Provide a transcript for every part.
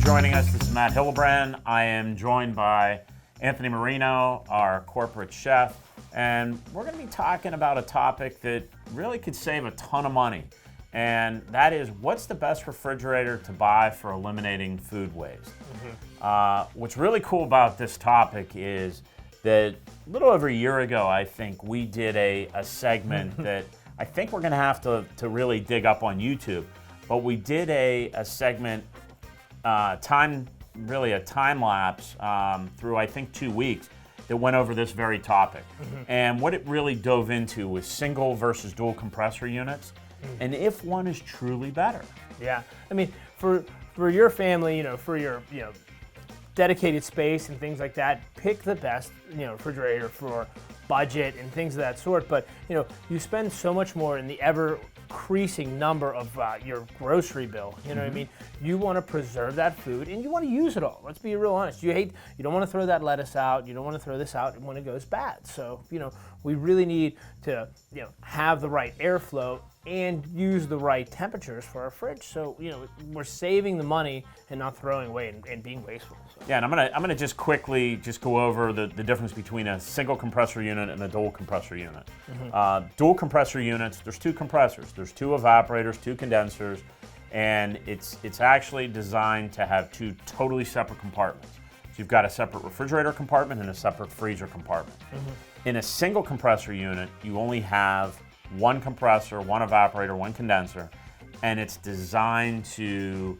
joining us. This is Matt Hillebrand. I am joined by Anthony Marino, our corporate chef, and we're going to be talking about a topic that really could save a ton of money, and that is what's the best refrigerator to buy for eliminating food waste. What's really cool about this topic is that a little over a year ago, I think, we did a segment that I think we're going to have to really dig up on YouTube, but we did a segment, a time lapse through I think 2 weeks that went over this very topic. And what it really dove into was single versus dual compressor units, and if one is truly better. Yeah, I mean, for your family, for your dedicated space and things like that, pick the best refrigerator for budget and things of that sort. But you spend so much more in the ever increasing number of your grocery bill. You know what I mean? You want to preserve that food and you want to use it all. Let's be real honest. You don't want to throw that lettuce out. You don't want to throw this out when it goes bad. So we really need to have the right airflow and use the right temperatures for our fridge. So we're saving the money and not throwing away and being wasteful. So. Yeah, and I'm gonna just quickly go over the difference between a single compressor unit and a dual compressor unit. Dual compressor units, there's two compressors. There's two evaporators, two condensers, and it's actually designed to have two totally separate compartments. So you've got a separate refrigerator compartment and a separate freezer compartment. In a single compressor unit, you only have one compressor, one evaporator, one condenser, and it's designed to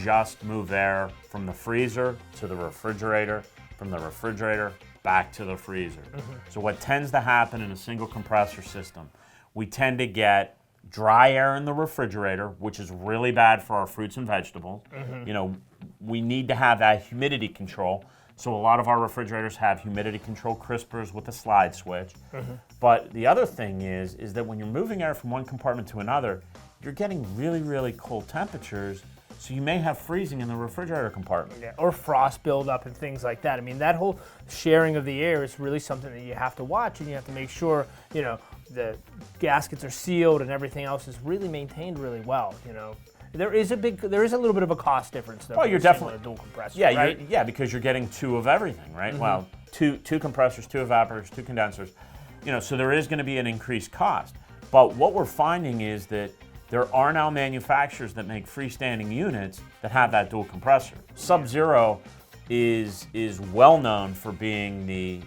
just move air from the freezer to the refrigerator, from the refrigerator back to the freezer. So what tends to happen in a single compressor system, we tend to get dry air in the refrigerator, which is really bad for our fruits and vegetables. We need to have that humidity control. So a lot of our refrigerators have humidity control crispers with a slide switch. But the other thing is that when you're moving air from one compartment to another, you're getting really, really cold temperatures. So you may have freezing in the refrigerator compartment. Yeah, or frost buildup and things like that. I mean, that whole sharing of the air is really something that you have to watch, and you have to make sure, the gaskets are sealed and everything else is really maintained really well, There is a little bit of a cost difference though. Well, you're definitely a dual compressor. Yeah, right? because you're getting two of everything, right? Well, two compressors, two evaporators, two condensers. So there is going to be an increased cost. But what we're finding is that there are now manufacturers that make freestanding units that have that dual compressor. Sub-Zero is well known for being the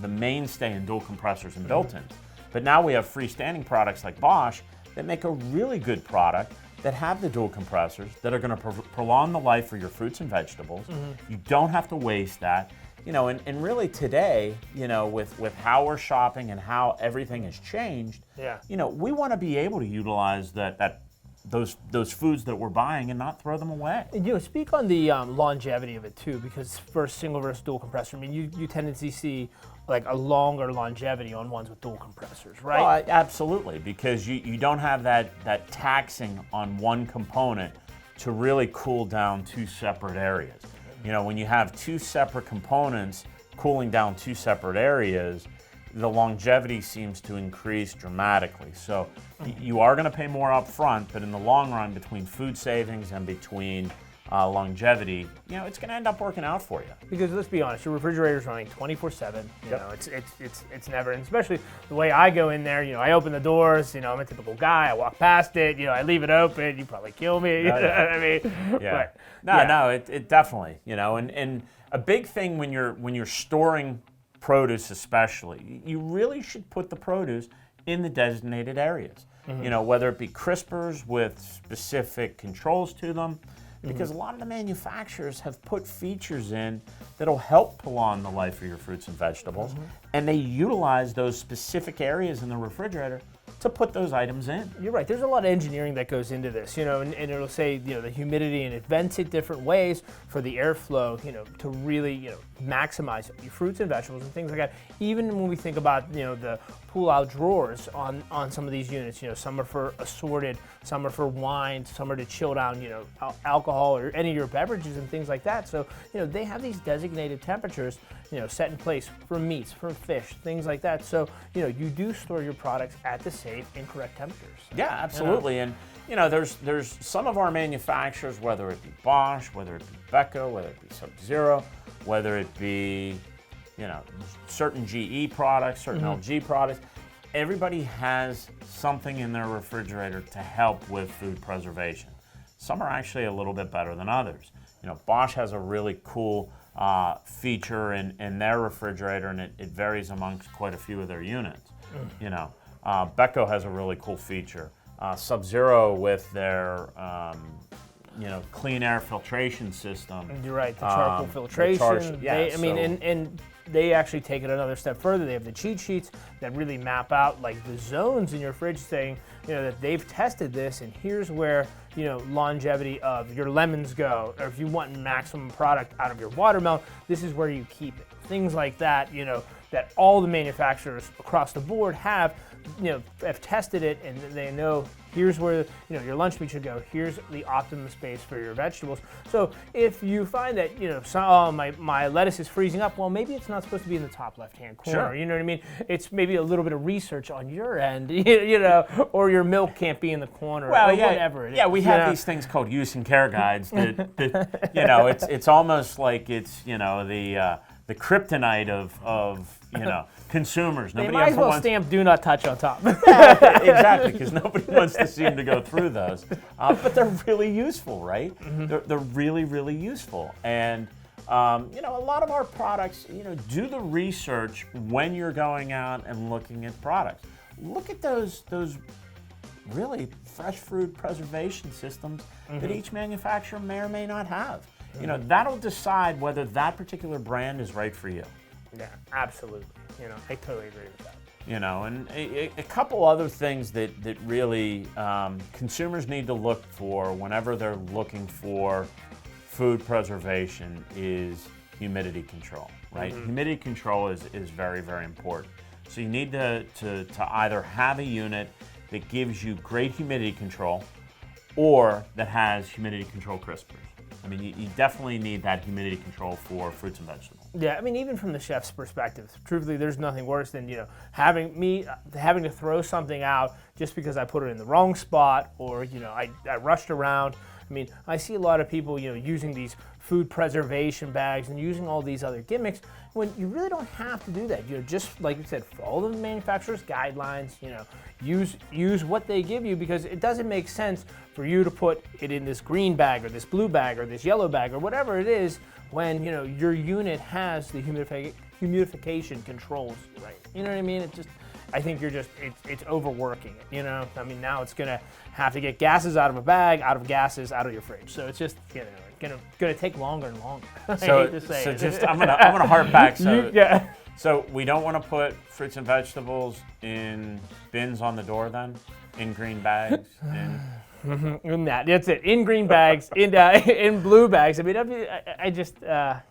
mainstay in dual compressors and built-ins. But now we have freestanding products like Bosch that make a really good product that have the dual compressors that are going to prolong the life of your fruits and vegetables. You don't have to waste that. And really today, with how we're shopping and how everything has changed, we want to be able to utilize those foods that we're buying and not throw them away. And, speak on the longevity of it too, because for single versus dual compressor, I mean, you tend to see like a longer longevity on ones with dual compressors, right? Well, absolutely, because you don't have that taxing on one component to really cool down two separate areas. When you have two separate components cooling down two separate areas, the longevity seems to increase dramatically. So you are going to pay more up front, but in the long run, between food savings and between longevity, it's going to end up working out for you. Because let's be honest, your refrigerator's running 24/7. It's never, and especially the way I go in there. I open the doors. I'm a typical guy. I walk past it. I leave it open. You probably kill me. You know what I mean? Yeah. But, It definitely. And a big thing when you're storing produce, especially, you really should put the produce in the designated areas. Whether it be crispers with specific controls to them. Because a lot of the manufacturers have put features in that'll help prolong the life of your fruits and vegetables, and they utilize those specific areas in the refrigerator to put those items in. You're right. There's a lot of engineering that goes into this, and it'll say, the humidity, and it vents it different ways for the airflow, to really, maximize your fruits and vegetables and things like that. Even when we think about, the pull-out drawers on some of these units, some are for assorted, some are for wine, some are to chill down, alcohol or any of your beverages and things like that. So, they have these designated temperatures, set in place for meats, for fish, things like that. So, you do store your products at the same safe in correct temperatures. Yeah, absolutely. And there's some of our manufacturers, whether it be Bosch, whether it be Beko, whether it be Sub-Zero, whether it be certain GE products, certain LG products. Everybody has something in their refrigerator to help with food preservation. Some are actually a little bit better than others. Bosch has a really cool feature in their refrigerator, and it varies amongst quite a few of their units. Beko has a really cool feature. Sub-Zero with their clean air filtration system. You're right, the charcoal filtration. And they actually take it another step further. They have the cheat sheets that really map out like the zones in your fridge, saying that they've tested this, and here's where longevity of your lemons go, or if you want maximum product out of your watermelon, this is where you keep it. Things like that, that all the manufacturers across the board have tested it, and they know here's where your lunch meat should go. Here's the optimum space for your vegetables. So if you find that my lettuce is freezing up, well, maybe it's not supposed to be in the top left-hand corner. Sure. You know what I mean? It's maybe a little bit of research on your end, or your milk can't be in the corner, or whatever it is. Yeah, we have these things called use and care guides that it's almost like it's the kryptonite of consumers. They might as well stamp "Do not touch" on top. Exactly, because nobody wants to seem to go through those. But they're really useful, right? They're really, really useful. And a lot of our products, do the research when you're going out and looking at products. Look at those really fresh food preservation systems that each manufacturer may or may not have. That'll decide whether that particular brand is right for you. Yeah, absolutely. I totally agree with that. And a couple other things that really consumers need to look for whenever they're looking for food preservation is humidity control, right? Humidity control is very, very important. So you need to either have a unit that gives you great humidity control or that has humidity control crispers. I mean, you definitely need that humidity control for fruits and vegetables. Yeah, I mean, even from the chef's perspective, truthfully, there's nothing worse than having to throw something out just because I put it in the wrong spot, or I rushed around. I mean, I see a lot of people using these food preservation bags and using all these other gimmicks when you really don't have to do that. Just like you said, follow the manufacturer's guidelines. Use what they give you, because it doesn't make sense for you to put it in this green bag or this blue bag or this yellow bag or whatever it is when your unit has the humidification controls right. You know what I mean? I think it's overworking it. I mean, now it's gonna have to get gases out of a bag, out of gases out of your fridge. So it's just gonna take longer and longer. I'm gonna harp back. So we don't want to put fruits and vegetables in bins on the door then, in green bags. That's it. In green bags, in blue bags. I mean, the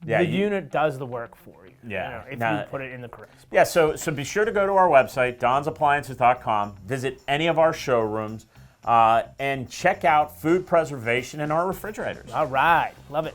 unit does the work for you. Yeah. If you put it in the correct spot. Yeah. So be sure to go to our website, donsappliances.com. Visit any of our showrooms, and check out food preservation in our refrigerators. All right, love it.